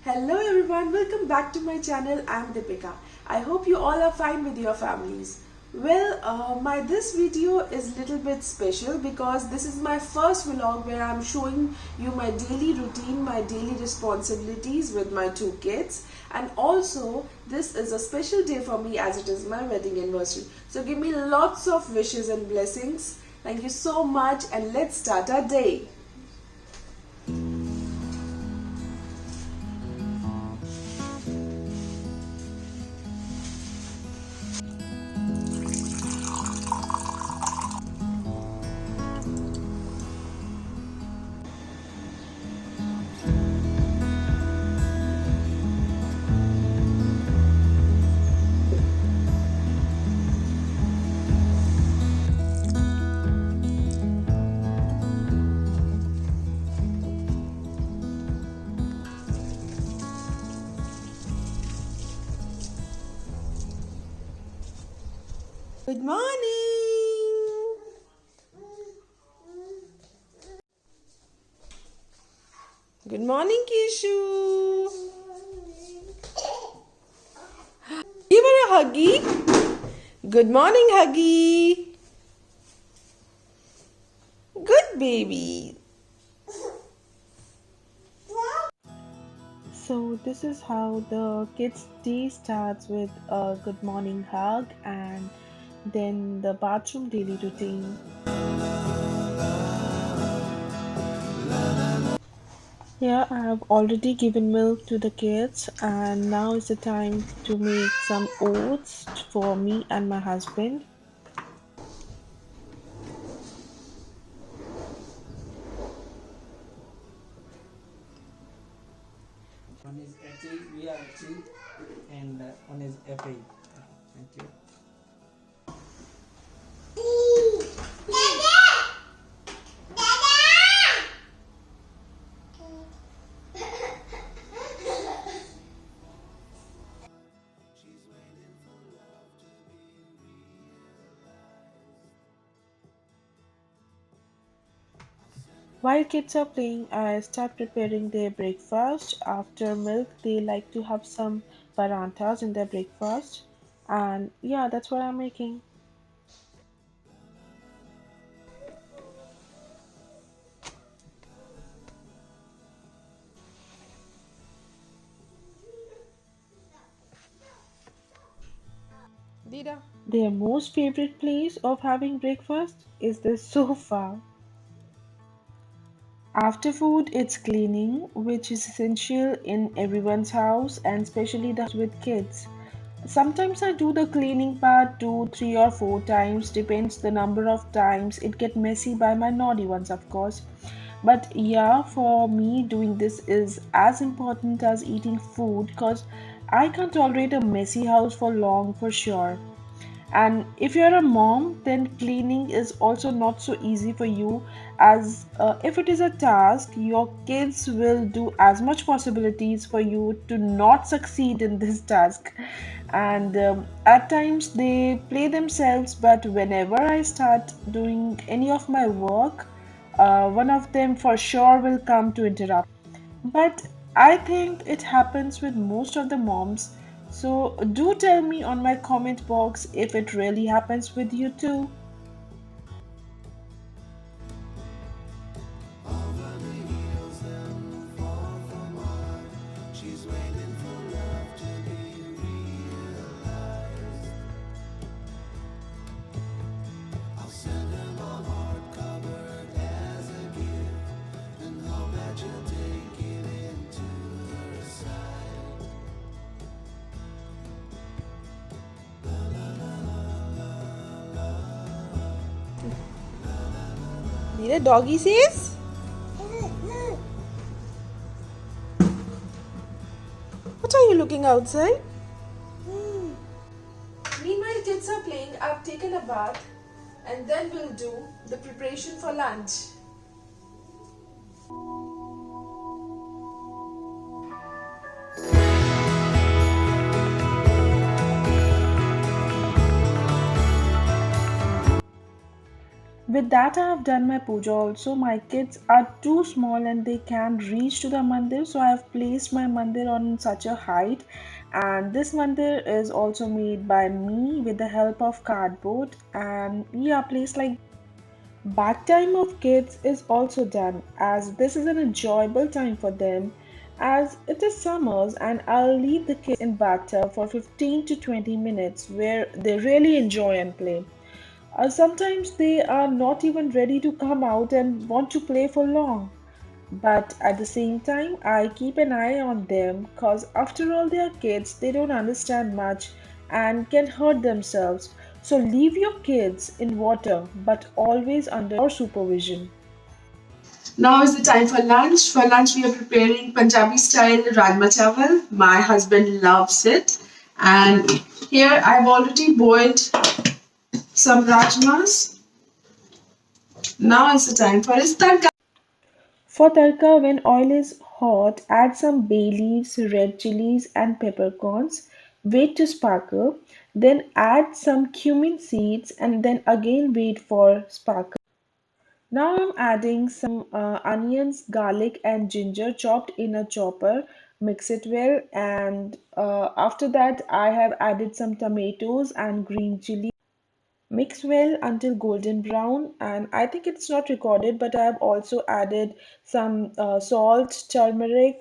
Hello everyone, welcome back to my channel. I'm Deepika. I hope you all are fine with your families. My this video is little bit special because this is my first vlog where I'm showing you my daily routine, my daily responsibilities with my two kids, and also this is a special day for me as it is my wedding anniversary. So give me lots of wishes and blessings. Thank you so much and let's start our day. Good morning. Good morning, Kishu. Give her a huggy. Good morning, huggy. Good baby. So this is how the kids' day starts with a good morning hug and then the bathroom daily routine. Yeah, I have already given milk to the kids, and now is the time to make some oats for me and my husband. One is HE, we are HE, and one is FA. Thank you. While kids are playing, I start preparing their breakfast. After milk, they like to have some paranthas in their breakfast. And yeah, that's what I'm making. Dida. Their most favorite place of having breakfast is the sofa. After food, it's cleaning, which is essential in everyone's house and especially the house with kids. Sometimes I do the cleaning part 2, 3 or 4 times, depends the number of times. It get messy by my naughty ones, of course. But yeah, for me, doing this is as important as eating food because I can't tolerate a messy house for long for sure. And if you're a mom, then cleaning is also not so easy for you, as if it is a task, your kids will do as much possibilities for you to not succeed in this task. And at times they play themselves, but whenever I start doing any of my work, one of them for sure will come to interrupt. But I think it happens with most of the moms. So do tell me on my comment box if it really happens with you too. Need a doggy says? What are you looking outside? Meanwhile, kids are playing. I've taken a bath and then we'll do the preparation for lunch. With that, I have done my puja also. My kids are too small and they can't reach to the mandir, so I have placed my mandir on such a height. And this mandir is also made by me with the help of cardboard. And yeah, placed like bath time of kids is also done as this is an enjoyable time for them as it is summers and I'll leave the kids in bathtub for 15 to 20 minutes where they really enjoy and play. Sometimes they are not even ready to come out and want to play for long. But at the same time, I keep an eye on them because after all, they are kids, they don't understand much and can hurt themselves. So leave your kids in water, but always under your supervision. Now is the time for lunch. For lunch, we are preparing Punjabi style rajma chawal. My husband loves it. And here I've already boiled some rajmas. Now is the time for his tadka. For tarka, when oil is hot, add some bay leaves, red chilies, and peppercorns. Wait to sparkle. Then add some cumin seeds and then again wait for sparkle. Now I'm adding some onions, garlic, and ginger chopped in a chopper. Mix it well, and after that, I have added some tomatoes and green chili. Mix well until golden brown, and I think it's not recorded, but I have also added some salt, turmeric,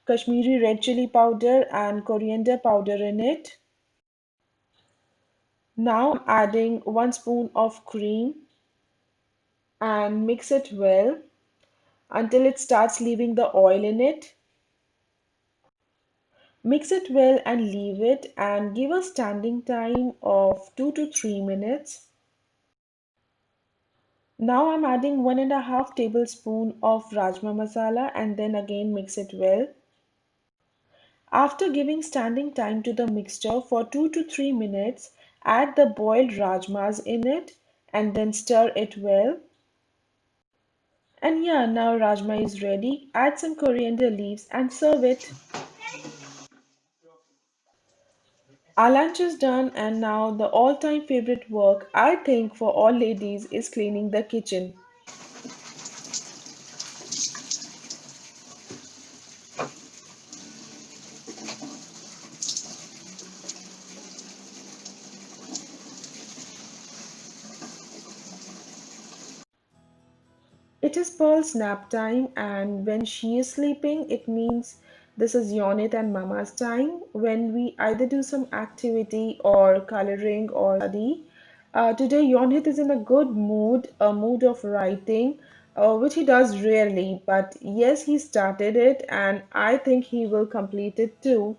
Kashmiri red chili powder, and coriander powder in it. Now I'm adding 1 spoon of cream and mix it well until it starts leaving the oil in it. Mix it well and leave it and give a standing time of 2 to 3 minutes. Now I'm adding 1.5 tablespoon of rajma masala and then again mix it well. After giving standing time to the mixture for 2 to 3 minutes, add the boiled rajmas in it and then stir it well. And yeah, now rajma is ready. Add some coriander leaves and serve it. Our lunch is done, and now the all time favorite work, I think, for all ladies is cleaning the kitchen. It is Pearl's nap time, and when she is sleeping, it means this is Yonit and Mama's time when we either do some activity or coloring or study. Today, Yonit is in a good mood, a mood of writing, which he does rarely, but yes, he started it, and I think he will complete it too.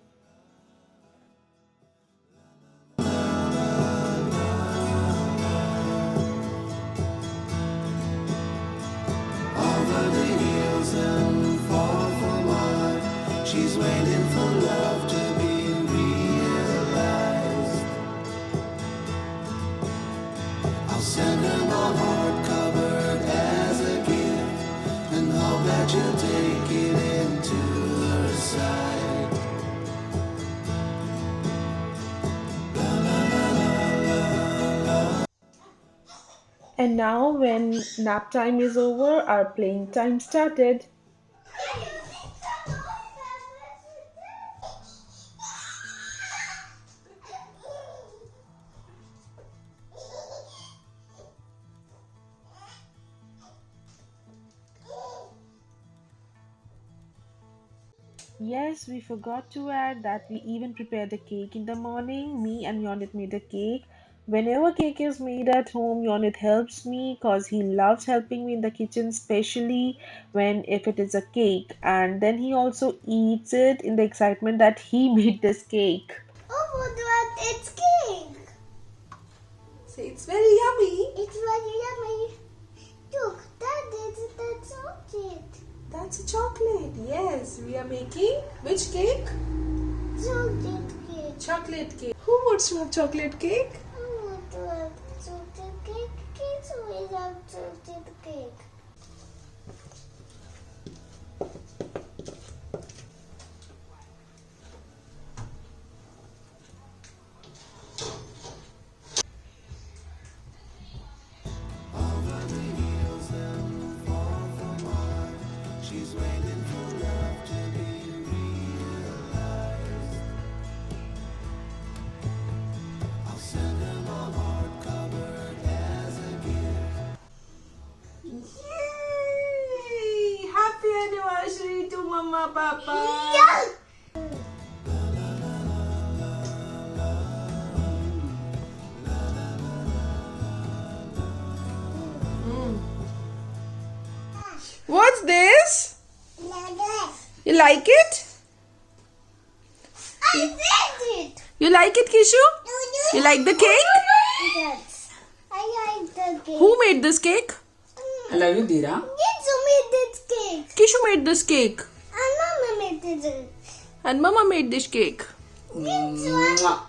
Over the hills and far from mine, she's waiting for love to be realized. I'll send her my heart covered as a gift and hope that you'll take it into her side. And now, when nap time is over, our playing time started. Yes, we forgot to add that we even prepared the cake in the morning. Me and Yonit made a cake. Whenever cake is made at home, Yonit helps me because he loves helping me in the kitchen, especially when if it is a cake. And then he also eats it in the excitement that he made this cake. Oh, what? It's cake. Say it's very yummy. It's very yummy. Look, that's chocolate. That's a chocolate. Yes, we are making which cake? Chocolate cake. Chocolate cake. Who wants to have chocolate cake? I want to have chocolate cake. Kids will have chocolate cake. Mama, Papa. What's this? You like it? I did it. You like it, Kishu? You like the cake? Yes. I like the cake. Who made this cake? I love you, Dira. Kids who made this cake. Kishu made this cake. And Mama made this. And Mama made this cake. Mwah.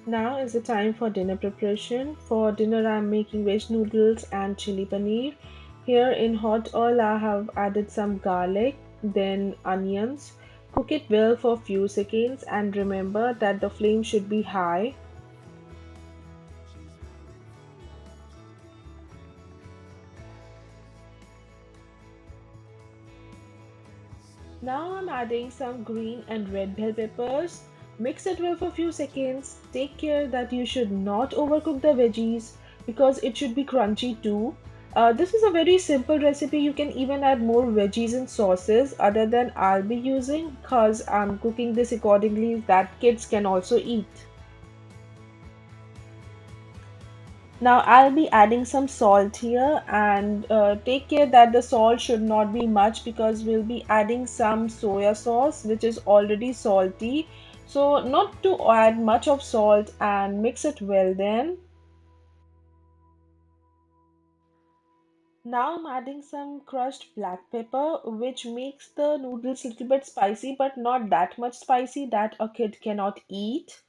Now is the time for dinner preparation. For dinner I am making veg noodles and chili paneer. Here in hot oil I have added some garlic, then onions. Cook it well for few seconds and remember that the flame should be high. Now I'm adding some green and red bell peppers. Mix it well for few seconds. Take care that you should not overcook the veggies because it should be crunchy too. This is a very simple recipe. You can even add more veggies and sauces other than I'll be using because I'm cooking this accordingly that kids can also eat. Now I'll be adding some salt here and take care that the salt should not be much because we'll be adding some soya sauce which is already salty. So not to add much of salt and mix it well then. Now I'm adding some crushed black pepper which makes the noodles a little bit spicy but not that much spicy that a kid cannot eat.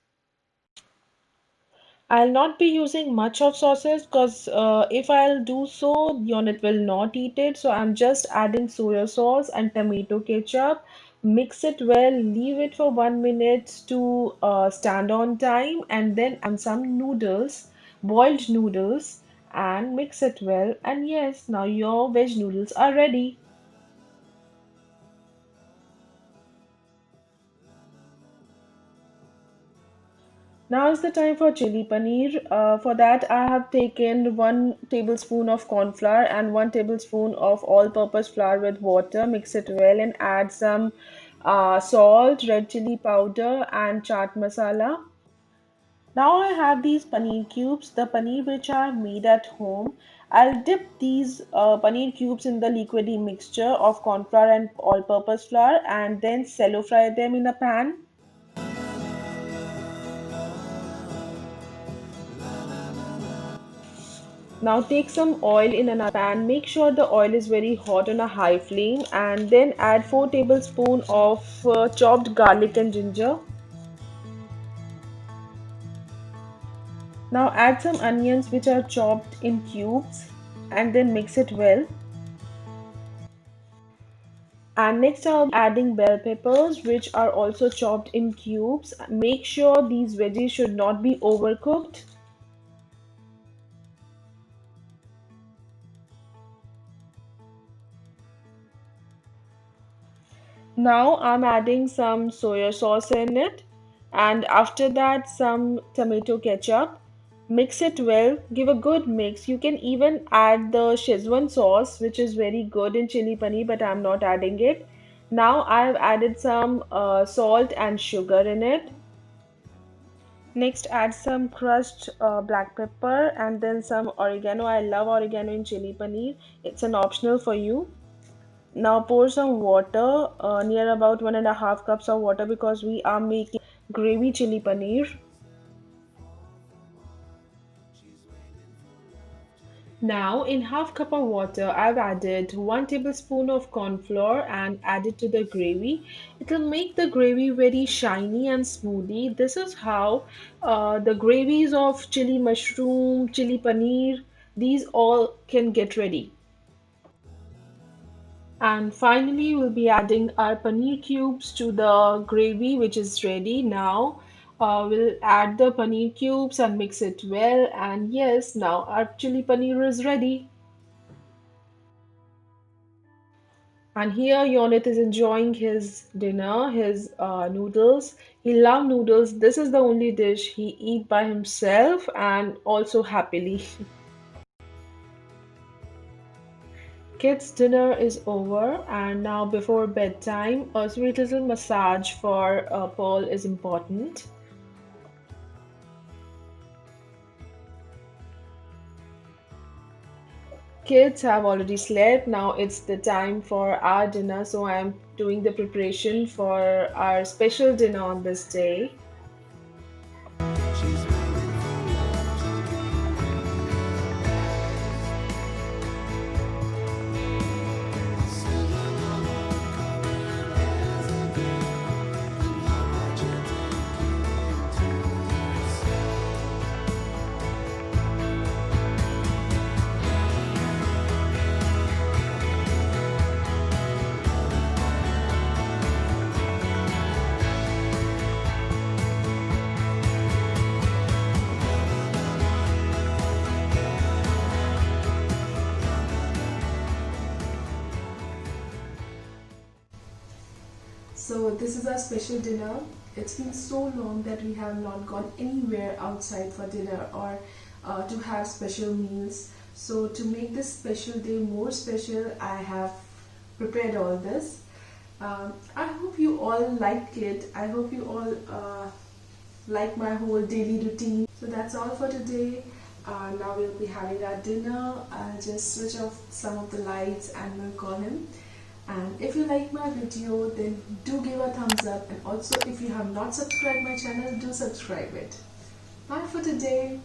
I'll not be using much of sauces because if I'll do so, Yonit will not eat it. So I'm just adding soya sauce and tomato ketchup. Mix it well, leave it for 1 minute to stand on time, and then add some noodles, boiled noodles, and mix it well. And yes, now your veg noodles are ready. Now is the time for chili paneer. For that, I have taken 1 tablespoon of corn flour and 1 tablespoon of all-purpose flour with water. Mix it well and add some salt, red chili powder, and chaat masala. Now I have these paneer cubes, the paneer which I have made at home. I'll dip these paneer cubes in the liquidy mixture of corn flour and all-purpose flour and then cello fry them in a pan. Now take some oil in another pan. Make sure the oil is very hot on a high flame and then add 4 tablespoons of chopped garlic and ginger. Now add some onions which are chopped in cubes and then mix it well. And next I'll be adding bell peppers which are also chopped in cubes. Make sure these veggies should not be overcooked. Now I'm adding some soya sauce in it and after that some tomato ketchup. Mix it well, give a good mix. You can even add the Szechuan sauce which is very good in chili paneer but I'm not adding it. Now I've added some salt and sugar in it. Next add some crushed black pepper and then some oregano. I love oregano in chili paneer. It's an optional for you. Now pour some water, near about 1.5 cups of water because we are making gravy chili paneer. Now in half cup of water, I've added 1 tablespoon of corn flour and added to the gravy. It will make the gravy very shiny and smoothie. This is how the gravies of chili mushroom, chili paneer, these all can get ready. And finally, we'll be adding our paneer cubes to the gravy, which is ready now. We'll add the paneer cubes and mix it well. And yes, now our chili paneer is ready. And here, Yonit is enjoying his dinner, his noodles. He loves noodles. This is the only dish he eat by himself and also happily. kids' dinner is over, and now before bedtime, a sweet little massage for Paul is important. Kids have already slept. Now it's the time for our dinner, so I'm doing the preparation for our special dinner on this day. So this is our special dinner. It's been so long that we have not gone anywhere outside for dinner or to have special meals. So to make this special day more special, I have prepared all this. I hope you all liked it. I hope you all like my whole daily routine. So that's all for today. Now we'll be having our dinner. I'll just switch off some of the lights and we'll call him. And if you like my video, then do give a thumbs up, and also if you have not subscribed my channel, do subscribe it. Bye for today.